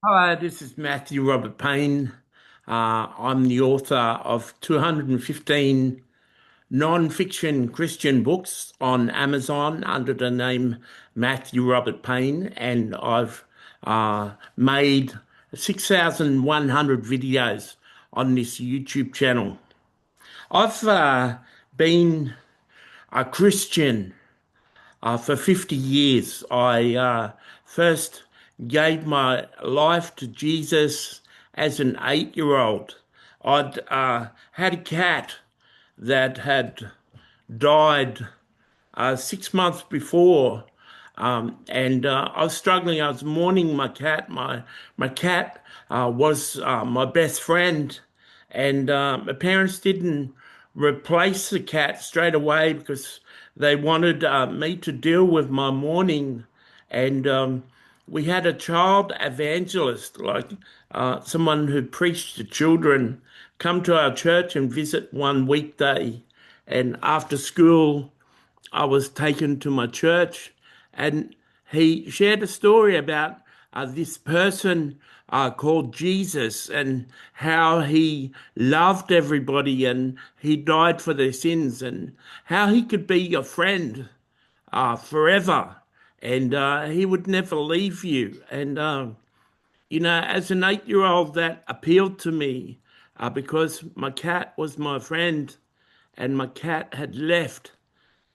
Hello, this is Matthew Robert Payne. I'm the author of 215 non-fiction Christian books on Amazon under the name Matthew Robert Payne, and I've made 6,100 videos on this YouTube channel. I've been a Christian for 50 years. I first gave my life to Jesus as an 8-year-old. I'd had a cat that had died 6 months before, and I was struggling. I was mourning my cat. My cat was my best friend, and my parents didn't replace the cat straight away because they wanted me to deal with my mourning. And we had a child evangelist, like someone who preached to children, come to our church and visit one weekday. And after school, I was taken to my church, and he shared a story about this person called Jesus and how he loved everybody and he died for their sins and how he could be your friend forever, and he would never leave you. And as an 8-year-old, that appealed to me because my cat was my friend and my cat had left.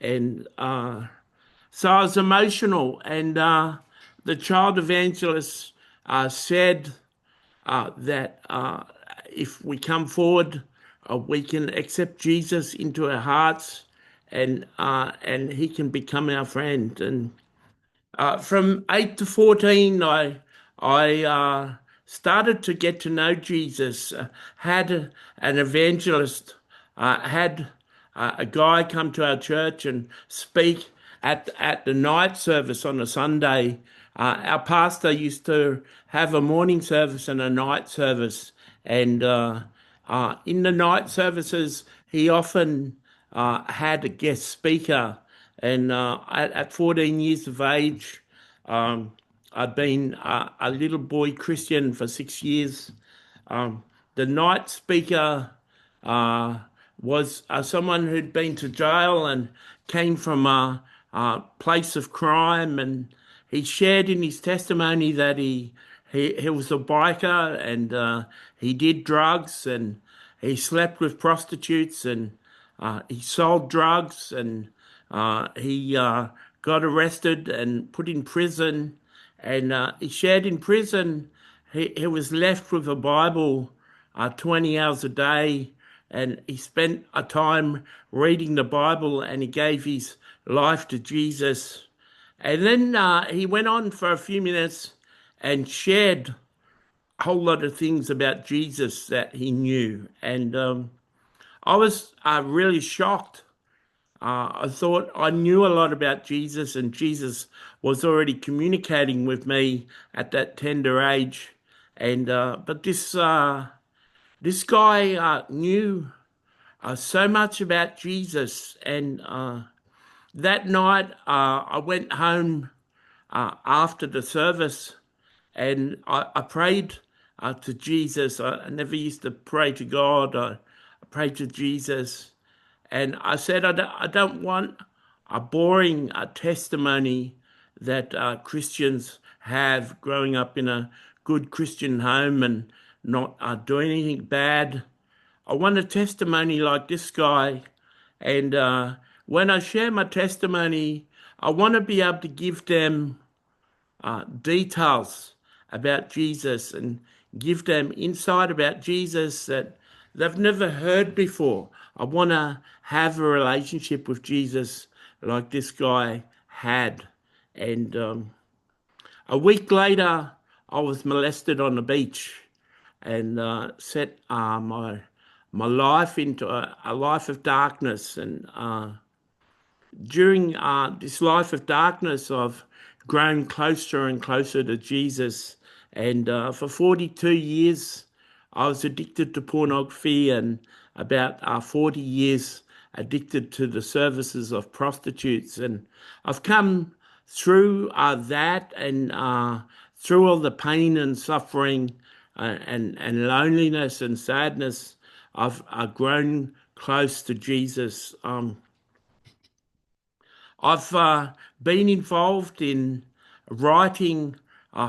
And so I was emotional. And the child evangelist said that if we come forward, we can accept Jesus into our hearts, and he can become our friend. And from 8 to 14, I started to get to know Jesus. Had an evangelist, had a guy come to our church and speak at the night service on a Sunday. Our pastor used to have a morning service and a night service, and in the night services, he often had a guest speaker. And at 14 years of age, I'd been a little boy Christian for 6 years. The night speaker uh, was someone who'd been to jail and came from a place of crime, and he shared in his testimony that he was a biker, and he did drugs, and he slept with prostitutes, and he sold drugs, and he got arrested and put in prison. And he shared in prison. He was left with a Bible 20 hours a day, and he spent a time reading the Bible, and he gave his life to Jesus. And then he went on for a few minutes and shared a whole lot of things about Jesus that he knew. And I was really shocked. I thought I knew a lot about Jesus, and Jesus was already communicating with me at that tender age. And but this guy knew so much about Jesus. And that night, I went home after the service, and I prayed to Jesus. I never used to pray to God. I prayed to Jesus. And I said, I don't want a boring testimony that Christians have growing up in a good Christian home and not doing anything bad. I want a testimony like this guy. And when I share my testimony, I want to be able to give them details about Jesus and give them insight about Jesus that they've never heard before. I want to have a relationship with Jesus like this guy had. And a week later, I was molested on the beach, and set my life into a life of darkness. And during this life of darkness, I've grown closer and closer to Jesus. And for 42 years, I was addicted to pornography, and about 40 years addicted to the services of prostitutes. And I've come through that, and through all the pain and suffering and loneliness and sadness, I've grown close to Jesus. I've been involved in writing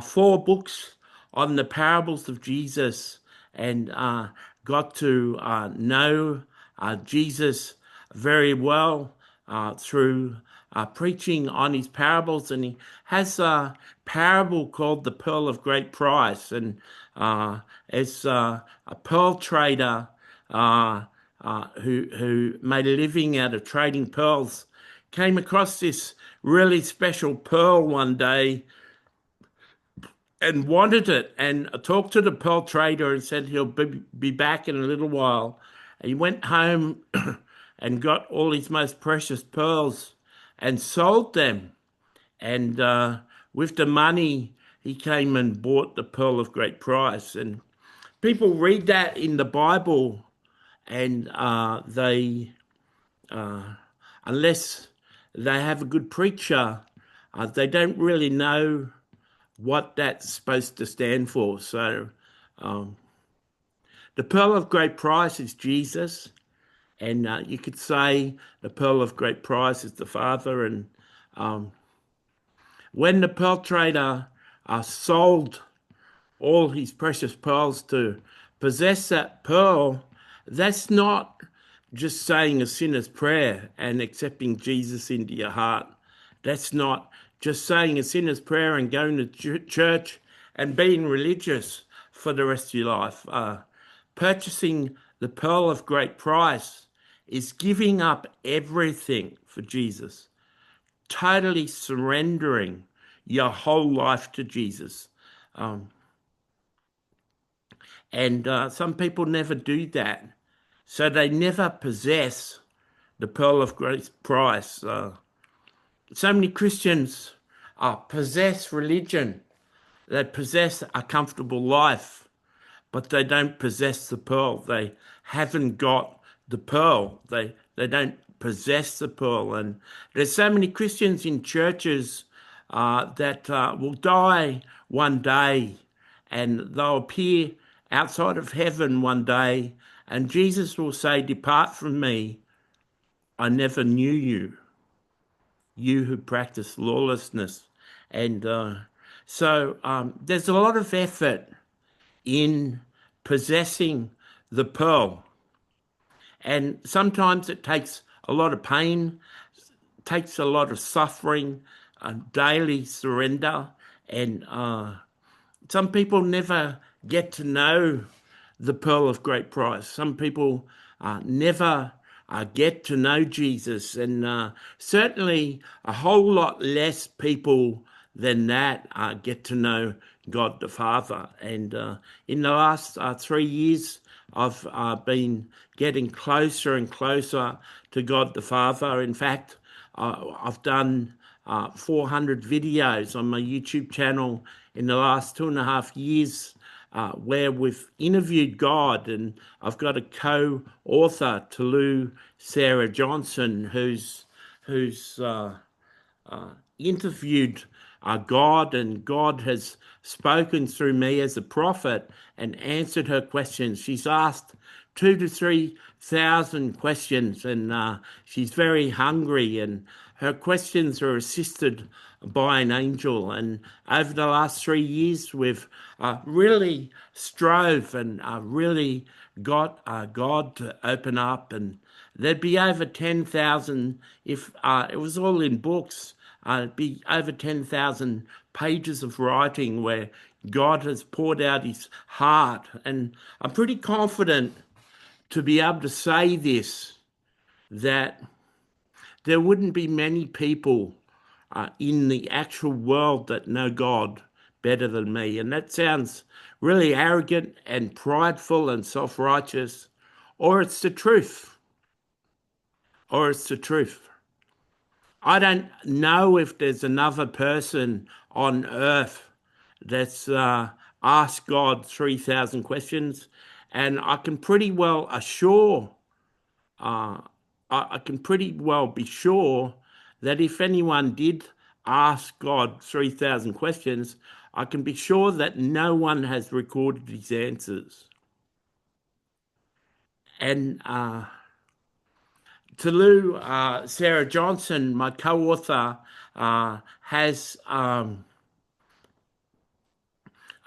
4 books on the parables of Jesus and got to know Jesus very well through preaching on his parables. And he has a parable called the Pearl of Great Price. And it's a pearl trader who made a living out of trading pearls, came across this really special pearl one day and wanted it, and talked to the pearl trader and said he'll be back in a little while. And he went home and got all his most precious pearls and sold them. And with the money, he came and bought the pearl of great price. And people read that in the Bible, and unless they have a good preacher, they don't really know what that's supposed to stand for. So the pearl of great price is Jesus, and you could say the pearl of great price is the Father. And when the pearl trader sold all his precious pearls to possess that pearl, that's not just saying a sinner's prayer and accepting Jesus into your heart. That's not just saying a sinner's prayer and going to church and being religious for the rest of your life. Purchasing the pearl of great price is giving up everything for Jesus, totally surrendering your whole life to Jesus. And some people never do that. So they never possess the pearl of great price. So many Christians possess religion. They possess a comfortable life, but they don't possess the pearl. They haven't got the pearl. They don't possess the pearl. And there's so many Christians in churches that will die one day, and they'll appear outside of heaven one day, and Jesus will say, "Depart from me, I never knew you, you who practice lawlessness." And so there's a lot of effort in possessing the pearl. And sometimes it takes a lot of pain, takes a lot of suffering, daily surrender. And some people never get to know the pearl of great price. Some people never get to know Jesus, and certainly a whole lot less people than that get to know God the Father. And in the last 3 years, I've been getting closer and closer to God the Father. In fact, I've done 400 videos on my YouTube channel in the last 2.5 years, where we've interviewed God, and I've got a co-author, Tolu Sarah Johnson, who's interviewed God, and God has spoken through me as a prophet and answered her questions. She's asked 2,000 to 3,000 questions, and she's very hungry, and her questions are assisted by an angel. And over the last 3 years, we've really strove and really got God to open up, and there'd be over 10,000 if it was all in books. It'd be over 10,000 pages of writing where God has poured out his heart. And I'm pretty confident to be able to say this, that there wouldn't be many people in the actual world that know God better than me. And that sounds really arrogant and prideful and self-righteous, or it's the truth. Or it's the truth. I don't know if there's another person on earth that's asked God 3,000 questions, and I can pretty well assure, I can pretty well be sure that if anyone did ask God 3,000 questions, I can be sure that no one has recorded his answers. And Tolu Sarah Johnson, my co-author, has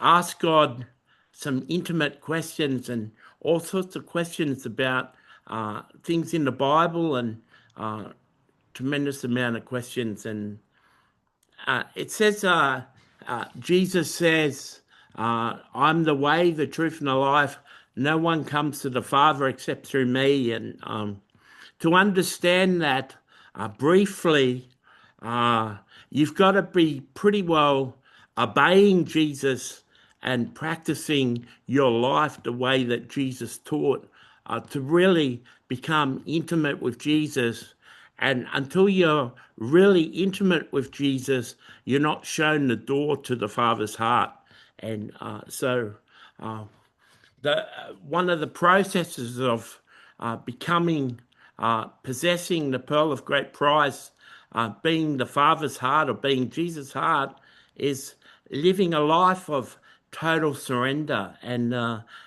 asked God some intimate questions and all sorts of questions about things in the Bible, and tremendous amount of questions. And it says, Jesus says, I'm the way, the truth, and the life. No one comes to the Father except through me. And to understand that briefly, you've got to be pretty well obeying Jesus and practicing your life the way that Jesus taught, to really become intimate with Jesus. And until you're really intimate with Jesus, you're not shown the door to the Father's heart. And so one of the processes of becoming, possessing the pearl of great price, being the Father's heart or being Jesus' heart, is living a life of total surrender. And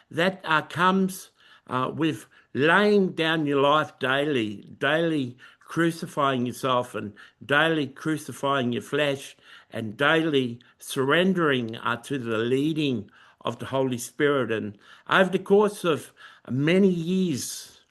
that comes with laying down your life daily crucifying yourself and daily crucifying your flesh and daily surrendering to the leading of the Holy Spirit. And over the course of many years,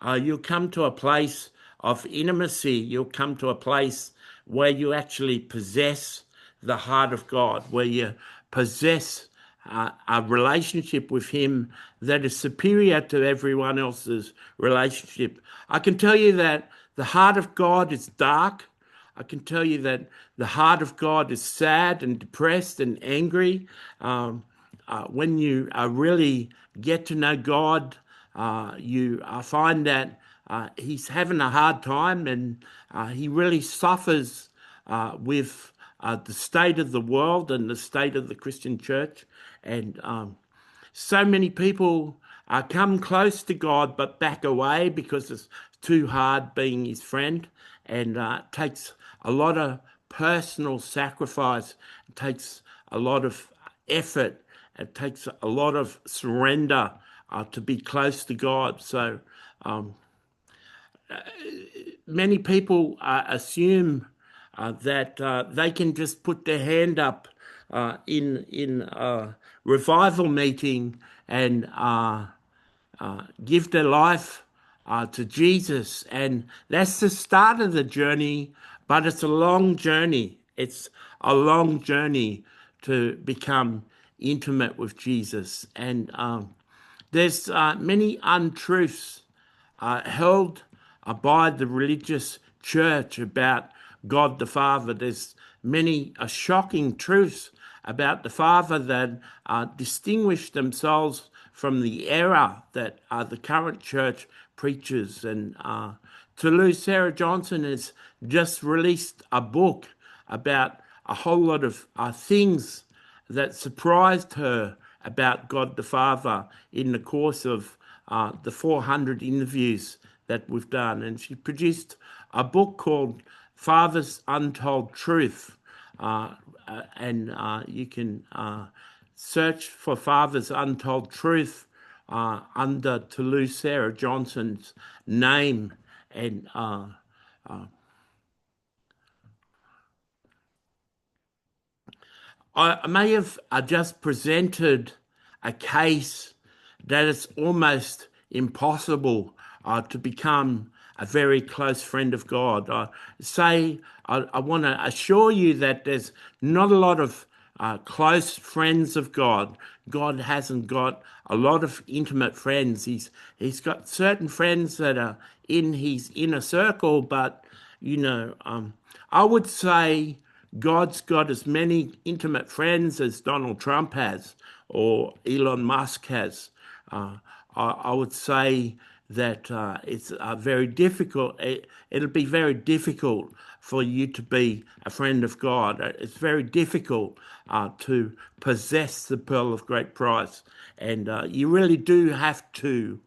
you'll come to a place of intimacy. You'll come to a place where you actually possess the heart of God, where you possess a relationship with him that is superior to everyone else's relationship. I can tell you that the heart of God is dark. I can tell you that the heart of God is sad and depressed and angry. When you really get to know God, you find that he's having a hard time, and he really suffers with the state of the world and the state of the Christian church. And so many people come close to God but back away because it's too hard being his friend, and it takes a lot of personal sacrifice. It takes a lot of effort. It takes a lot of surrender to be close to God. So many people assume that they can just put their hand up in a revival meeting and give their life to Jesus, and that's the start of the journey. But it's a long journey. It's a long journey to become intimate with Jesus, and there's many untruths held by the religious church about God the Father. There's many shocking truths about the Father that distinguish themselves from the error that the current church preaches. And Tolu Sarah Johnson has just released a book about a whole lot of things that surprised her about God the Father in the course of the 400 interviews that we've done. And she produced a book called Father's Untold Truth. And you can search for Father's Untold Truth under Tolu Sarah Johnson's name. And I may have just presented a case that it's almost impossible to become a very close friend of God. I want to assure you that there's not a lot of close friends of God. God hasn't got a lot of intimate friends. He's got certain friends that are in his inner circle, but I would say God's got as many intimate friends as Donald Trump has or Elon Musk has. I would say that it's very difficult. It'll be very difficult for you to be a friend of God. It's very difficult to possess the pearl of great price. And you really do have to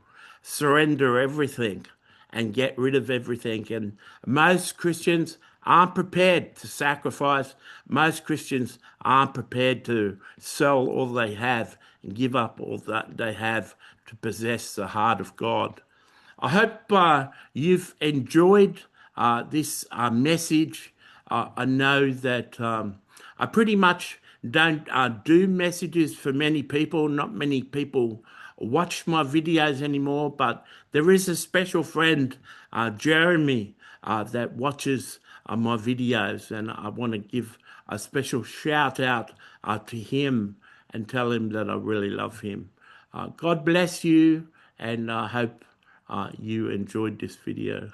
surrender everything and get rid of everything. And most Christians aren't prepared to sacrifice. Most Christians aren't prepared to sell all they have and give up all that they have to possess the heart of God. I hope you've enjoyed this message. I know that I pretty much don't do messages for many people. Not many people watch my videos anymore, but there is a special friend, Jeremy, that watches my videos, and I want to give a special shout out to him and tell him that I really love him. God bless you, and I hope you enjoyed this video.